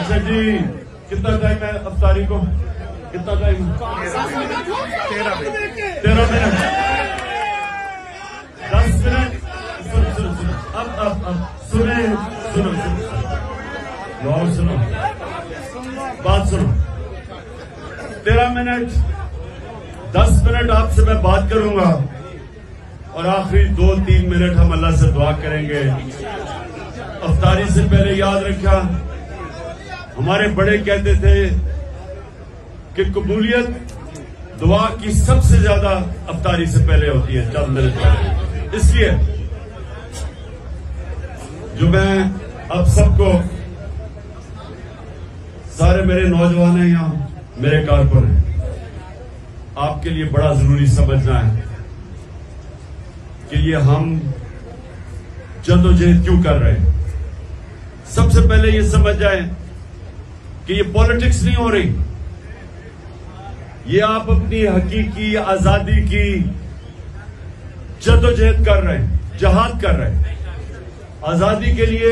अच्छा जी, कितना टाइम है अफ्तारी को? कितना टाइम? 13 मिनट। 10 मिनट। सुनो अब सुनो और सुनो, बात सुनो। 13 मिनट 10 मिनट आपसे मैं बात करूंगा और आखिरी 2-3 मिनट हम अल्लाह से दुआ करेंगे। अफ्तारी से पहले याद रखा, हमारे बड़े कहते थे कि कबूलियत दुआ की सबसे ज्यादा अफ्तारी से पहले होती है, चंद मिनट पहले। इसलिए जो मैं अब सबको, सारे मेरे नौजवान हैं यहाँ, मेरे कारकुन हैं, आपके लिए बड़ा जरूरी समझना है कि ये हम जद्दोजहद क्यों कर रहे हैं। सबसे पहले ये समझ जाए कि ये पॉलिटिक्स नहीं हो रही, ये आप अपनी हकीकी आजादी की जद्दोजहद कर रहे हैं, जहाद कर रहे हैं। आजादी के लिए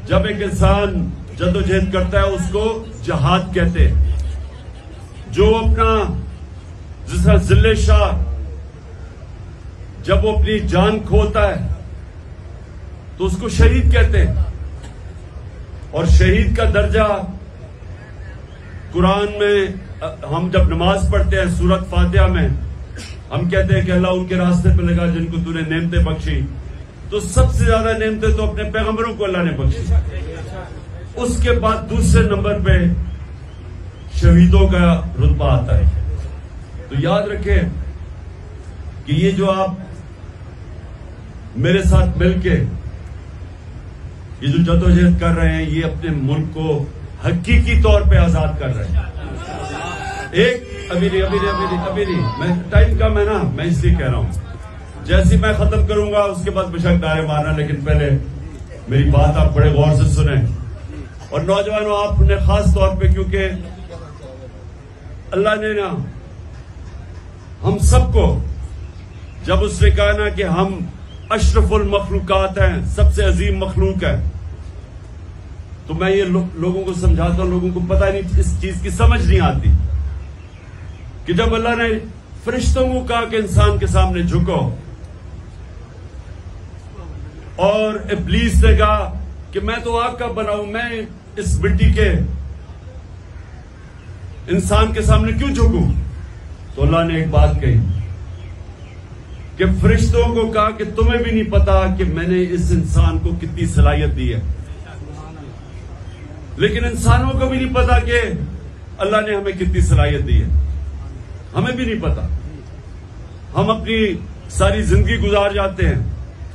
जब एक इंसान जद्दोजहद करता है उसको जहाद कहते हैं। जो अपना, जिस तरह जिले शाह जब वो अपनी जान खोता है तो उसको शहीद कहते हैं, और शहीद का दर्जा कुरान में हम जब नमाज पढ़ते हैं सूरत फातिहा में हम कहते हैं कि अल्लाह उनके रास्ते पे लगा जिनको तूने नेमतें बख्शी। तो सबसे ज्यादा नेमतें तो अपने पैगंबरों को अल्लाह ने बख्शी। उसके बाद दूसरे नंबर पे शहीदों का रुतबा आता है। तो याद रखें कि ये जो आप मेरे साथ मिलके ये जो जद्दोजहद कर रहे हैं, ये अपने मुल्क को हकीकी तौर पे आजाद कर रहे हैं। अभी नहीं, मैं टाइम कम है ना, मैं इसलिए कह रहा हूं। जैसे मैं खत्म करूंगा उसके बाद बेशक नारे मारना, लेकिन पहले मेरी बात आप बड़े गौर से सुने। और नौजवानों, आपने खास तौर पे, क्योंकि अल्लाह ने ना हम सबको, जब उसने कहा ना कि हम अशरफुल मखलूकात हैं, सबसे अजीम मखलूक है, तो मैं ये लोगों को समझाता हूं, लोगों को पता नहीं, इस चीज की समझ नहीं आती कि जब अल्लाह ने फरिश्तों को कहा कि इंसान के सामने झुको, और इब्लीस ने कहा कि मैं तो आग का बना हूं, मैं इस मिट्टी के इंसान के सामने क्यों झुकूं? तो अल्लाह ने एक बात कही कि फरिश्तों को कहा कि तुम्हें भी नहीं पता कि मैंने इस इंसान को कितनी सलाहियत दी है। लेकिन इंसानों को भी नहीं पता कि अल्लाह ने हमें कितनी सलाहियत दी है, हमें भी नहीं पता। हम अपनी सारी जिंदगी गुजार जाते हैं,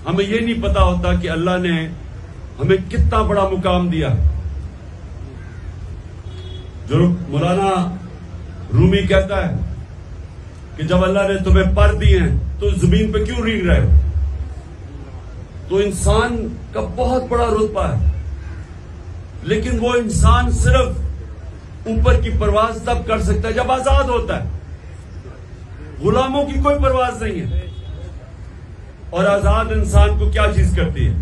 हमें यह नहीं पता होता कि अल्लाह ने हमें कितना बड़ा मुकाम दिया। जो मौलाना रूमी कहता है कि जब अल्लाह ने तुम्हें पर दिए हैं तो जमीन पे क्यों रींग रहे हो? तो इंसान का बहुत बड़ा रुतबा है, लेकिन वो इंसान सिर्फ ऊपर की परवाज तब कर सकता है जब आजाद होता है। गुलामों की कोई परवाज नहीं है। और आजाद इंसान को क्या चीज करती है?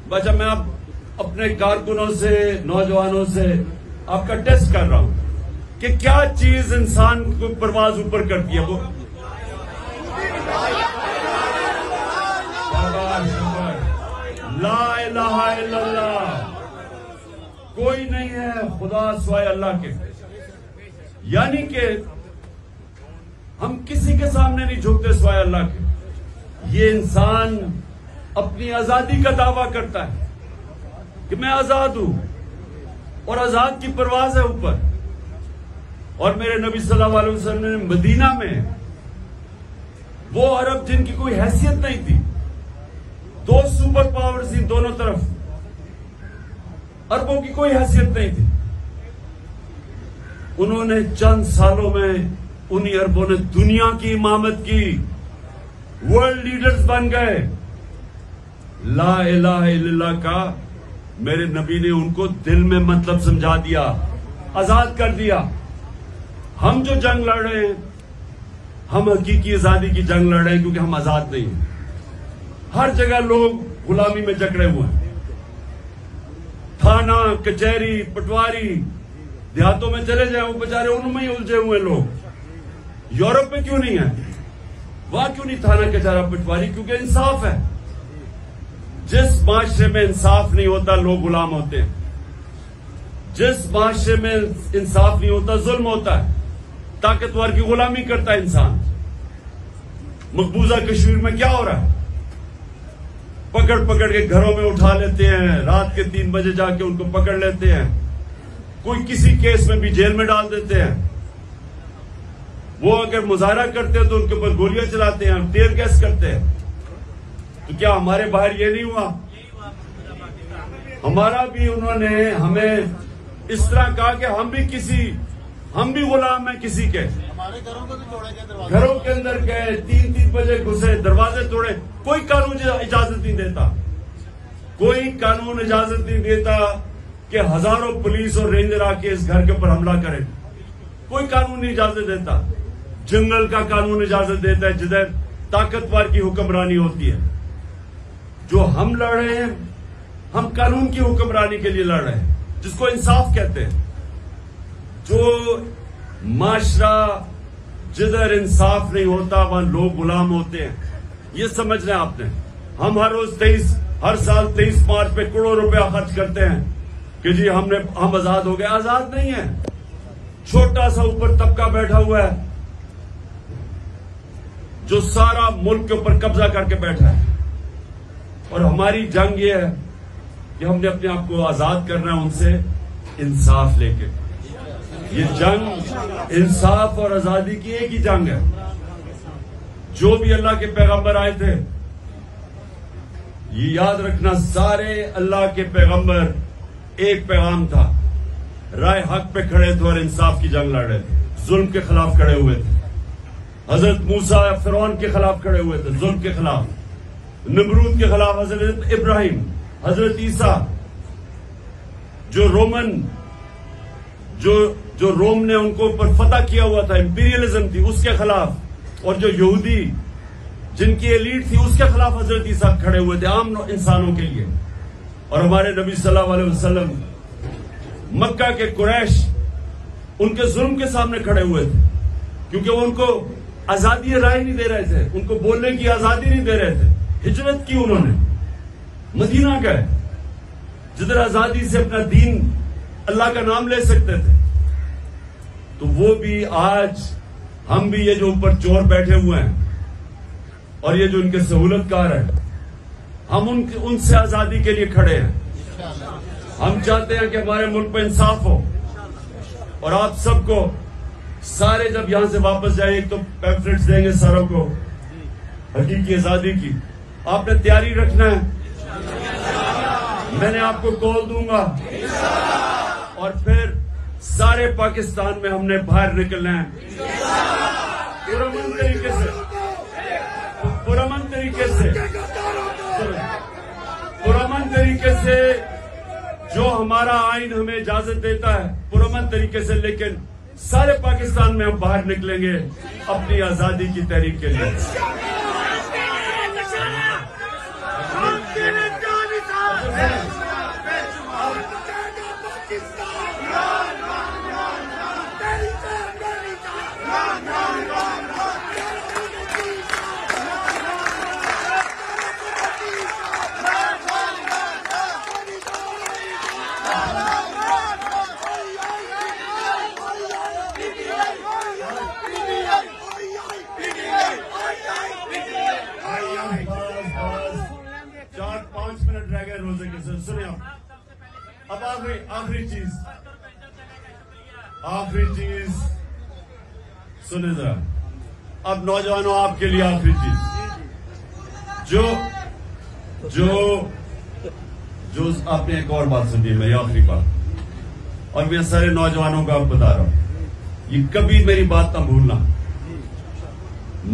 बच्चा, मैं अब अपने कारकुनों से, नौजवानों से आपका टेस्ट कर रहा हूं कि क्या चीज इंसान को परवाज ऊपर करती है। वो ला इलाहा इल्लल्लाह, कोई नहीं है खुदा सिवाय अल्लाह के। यानी कि हम किसी के सामने नहीं झुकते सिवाय अल्लाह के। ये इंसान अपनी आजादी का दावा करता है कि मैं आजाद हूं, और आजाद की परवाज है ऊपर। और मेरे नबी सल्लल्लाहु अलैहि वसल्लम ने मदीना में वो अरब जिनकी कोई हैसियत नहीं थी, 2 सुपर पावर्स थी दोनों तरफ, अरबों की कोई हैसियत नहीं थी, उन्होंने चंद सालों में उन्हीं अरबों ने दुनिया की इमामत की, वर्ल्ड लीडर्स बन गए। ला इलाहा इल्लल्लाह का मेरे नबी ने उनको दिल में मतलब समझा दिया, आजाद कर दिया। हम जो जंग लड़ रहे हैं, हम हकीकी आजादी की जंग लड़ रहे हैं, क्योंकि हम आजाद नहीं हैं। हर जगह लोग गुलामी में जकड़े हुए हैं। थाना, कचहरी, पटवारी, देहातों में चले जाए, वो बेचारे उनमें ही उलझे हुए लोग। यूरोप में क्यों नहीं है? वहां क्यों नहीं थाना, कचहरा, पटवारी? क्योंकि इंसाफ है। जिस माशरे में इंसाफ नहीं होता, लोग गुलाम होते हैं। जिस माशरे में इंसाफ नहीं होता, जुल्म होता है, ताकतवर की गुलामी करता है इंसान। मकबूजा कश्मीर में क्या हो रहा है? पकड़ पकड़ के घरों में उठा लेते हैं, रात के 3 बजे जाके उनको पकड़ लेते हैं, कोई किसी केस में भी जेल में डाल देते हैं। वो अगर मुजाहरा करते हैं तो उनके ऊपर गोलियां चलाते हैं, टीयर गैस करते हैं। तो क्या हमारे बाहर ये नहीं हुआ? हमारा भी उन्होंने हमें इस तरह कहा कि हम भी गुलाम हैं किसी के। हमारे घरों को भी तोड़े गए, घरों के अंदर गए, 3-3 बजे घुसे, दरवाजे तोड़े। कोई कानून इजाजत नहीं देता, कोई कानून इजाजत नहीं देता कि हजारों पुलिस और रेंजर आके इस घर के ऊपर हमला करें। कोई कानून नहीं इजाजत देता। जंगल का कानून इजाजत देता है, जिधर ताकतवर की हुक्मरानी होती है। जो हम लड़ रहे हैं, हम कानून की हुक्मरानी के लिए लड़ रहे हैं, जिसको इंसाफ कहते हैं। जो माशरा जिधर इंसाफ नहीं होता, वहां लोग गुलाम होते हैं। ये समझना है आपने। हम हर साल 23 मार्च पे करोड़ों रुपया खर्च करते हैं कि जी हम आजाद हो गए। आजाद नहीं है। छोटा सा ऊपर तबका बैठा हुआ है जो सारा मुल्क के ऊपर कब्जा करके बैठा है। और हमारी जंग ये है कि हमने अपने आप को आजाद करना है उनसे, इंसाफ लेके। ये जंग इंसाफ और आजादी की एक ही जंग है। जो भी अल्लाह के पैगंबर आए थे, ये याद रखना, सारे अल्लाह के पैगंबर एक पैगाम था, राय हक पे खड़े थे और इंसाफ की जंग लड़ रहे थे, जुल्म के खिलाफ खड़े हुए थे। हजरत मूसा फिरौन के खिलाफ खड़े हुए थे, जुल्म के खिलाफ। नमरूद के खिलाफ हजरत इब्राहिम, हजरत ईसा। जो रोम ने उनको ऊपर फतह किया हुआ था, इंपीरियलिज्म थी, उसके खिलाफ। और जो यहूदी जिनकी एलीट थी, उसके खिलाफ हजरत ईसा खड़े हुए थे, आम इंसानों के लिए। और हमारे नबी सल्लल्लाहु अलैहि वसल्लम मक्का के कुरैश उनके जुल्म के सामने खड़े हुए थे, क्योंकि वो उनको आजादी राय नहीं दे रहे थे, उनको बोलने की आजादी नहीं दे रहे थे। हिजरत की उन्होंने, मदीना गए, जिधर आजादी से अपना दीन, अल्लाह का नाम ले सकते थे। तो वो भी आज, हम भी, ये जो ऊपर चोर बैठे हुए हैं और ये जो इनके सहूलतकार हैं, हम उनसे आजादी के लिए खड़े हैं। हम चाहते हैं कि हमारे मुल्क में इंसाफ हो। और आप सबको सारे जब यहां से वापस जाए, एक तो पैम्फलेट्स देंगे सारों को हकीकी आजादी की। आपने तैयारी रखना है, मैंने आपको कॉल दूंगा और फिर सारे पाकिस्तान में हमने बाहर निकलना है पुरअमन तरीके से, पुरअमन तरीके से जो हमारा आइन हमें इजाजत देता है, पुरअमन तरीके से। लेकिन सारे पाकिस्तान में हम बाहर निकलेंगे अपनी आजादी की तहरीक के लिए। रोजे के साथ सुनिए अब आखिरी चीज सुने जरा। अब नौजवानों, आपके लिए आखिरी चीज जो आपने एक और बात सुनी, मेरी आखिरी बात, और मैं सारे नौजवानों को आप बता रहा हूं, ये कभी मेरी बात ना भूलना।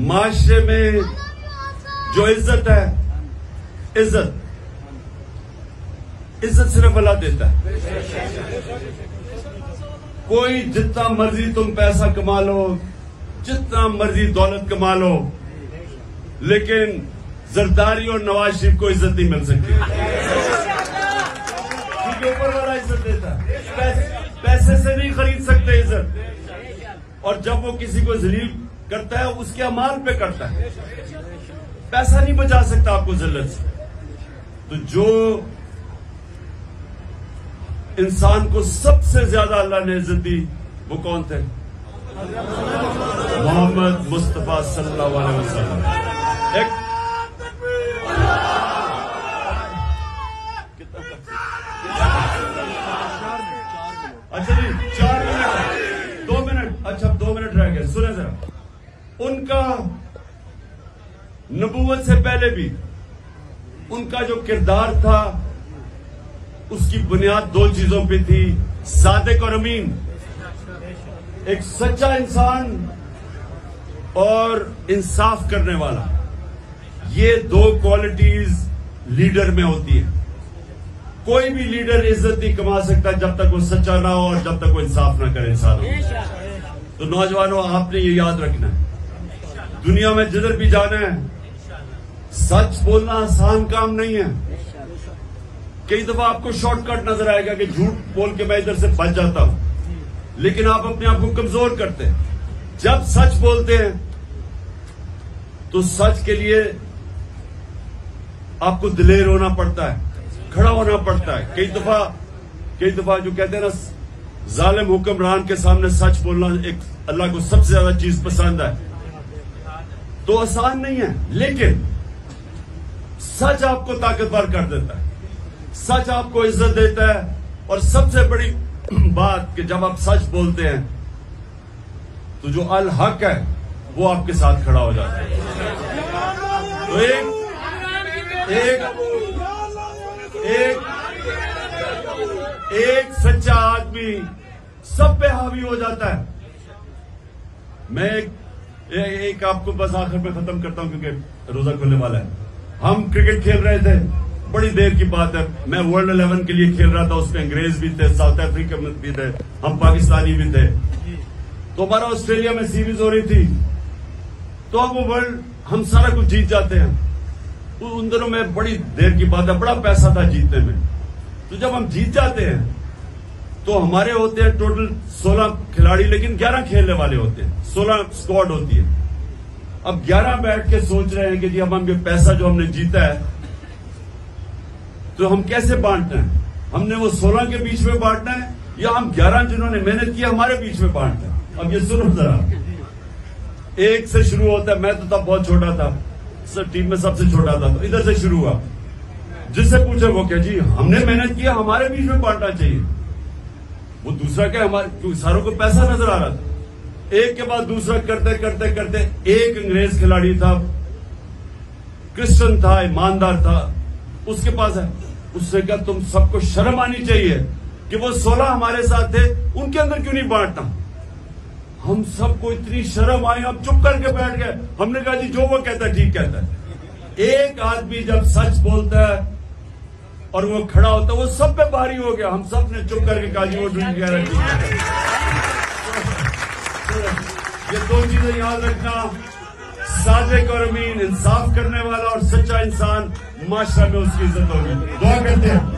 माशरे में जो इज्जत है, इज्जत सिर्फ अल्लाह देता है। कोई जितना मर्जी तुम पैसा कमा लो, जितना मर्जी दौलत कमा लो, लेकिन जरदारी और नवाज शरीफ को इज्जत नहीं मिल सकती, आपके ऊपर वाला इज्जत देता है। पैसे से नहीं खरीद सकते इज्जत। और जब वो किसी को जलील करता है उसके अमाल पे करता है, पैसा नहीं बचा सकता आपको जिल्लत से। तो जो इंसान को सबसे ज्यादा अल्लाह ने इज्जत दी वो कौन थे? मोहम्मद मुस्तफा सल्लल्लाहु अलैहि वसल्लम। अच्छा जी 4 मिनट 2 मिनट, अच्छा 2 मिनट रह गए। सुने जरा, उनका नबूवत से पहले भी उनका जो किरदार था उसकी बुनियाद 2 चीजों पे थी, सादिक और अमीन। एक सच्चा इंसान और इंसाफ करने वाला, ये 2 क्वालिटीज लीडर में होती है। कोई भी लीडर इज्जत नहीं कमा सकता जब तक वो सच्चा ना हो और जब तक वो इंसाफ ना करे इंसानों। तो नौजवानों, आपने ये याद रखना है, दुनिया में जिधर भी जाना है सच बोलना आसान काम नहीं है। कई दफा आपको शॉर्टकट नजर आएगा कि झूठ बोल के मैं इधर से बच जाता हूं, लेकिन आप अपने आप को कमजोर करते हैं। जब सच बोलते हैं तो सच के लिए आपको दिलेर होना पड़ता है, खड़ा होना पड़ता है। कई दफा जो कहते हैं ना, जालिम हुक्मरान के सामने सच बोलना एक अल्लाह को सबसे ज्यादा चीज पसंद है। तो आसान नहीं है, लेकिन सच आपको ताकतवर कर देता है, सच आपको इज्जत देता है। और सबसे बड़ी बात कि जब आप सच बोलते हैं तो जो अल हक है वो आपके साथ खड़ा हो जाता है। तो एक सच्चा आदमी सब पे हावी हो जाता है। मैं एक आपको बस आखिर में खत्म करता हूं क्योंकि रोजा खुलने वाला है। हम क्रिकेट खेल रहे थे, बड़ी देर की बात है, मैं वर्ल्ड 11 के लिए खेल रहा था, उसमें अंग्रेज भी थे, साउथ अफ्रीका में भी थे, हम पाकिस्तानी भी थे। तो हमारा ऑस्ट्रेलिया में सीरीज हो रही थी, तो अब वो वर्ल्ड हम सारा कुछ जीत जाते हैं। तो उन दिनों में बड़ी देर की बात है, बड़ा पैसा था जीतने में। तो जब हम जीत जाते हैं तो हमारे होते हैं टोटल 16 खिलाड़ी, लेकिन 11 खेलने वाले होते हैं, 16 स्क्वाड होती है। अब 11 बैठ के सोच रहे हैं कि जी अब हम ये पैसा जो हमने जीता है तो हम कैसे बांटना है? हमने वो 16 के बीच में बांटना है या हम 11 जिन्होंने मेहनत की हमारे बीच में बांटना है? अब ये सुनो जरा, 1 से शुरू होता है। मैं तो तब बहुत छोटा था, सर टीम में सबसे छोटा था, तो इधर से शुरू हुआ। जिससे पूछे वो क्या जी हमने मेहनत किया, हमारे बीच में बांटना चाहिए। वो दूसरा क्या, हमारे सारों को पैसा नजर आ रहा था। एक के बाद दूसरा करते करते करते एक अंग्रेज खिलाड़ी था, क्रिश्चियन था, ईमानदार था, उसके पास है। उससे कहा तुम सबको शर्म आनी चाहिए कि वो 16 हमारे साथ थे, उनके अंदर क्यों नहीं बांटना? हम सबको इतनी शर्म आई, हम चुप करके बैठ गए। हमने कहा जी जो वो कहता है ठीक कहता है। एक आदमी जब सच बोलता है और वो खड़ा होता है, वो सब पे भारी हो गया। हम सब ने चुप करके कहा जी वो ठीक कह रहा है। ये 2 चीजें याद रखना, सादिक और अमीन, इंसाफ करने वाला और सच्चा इंसान, माशरा में उसकी इज्जत होगी। दुआ करते हैं।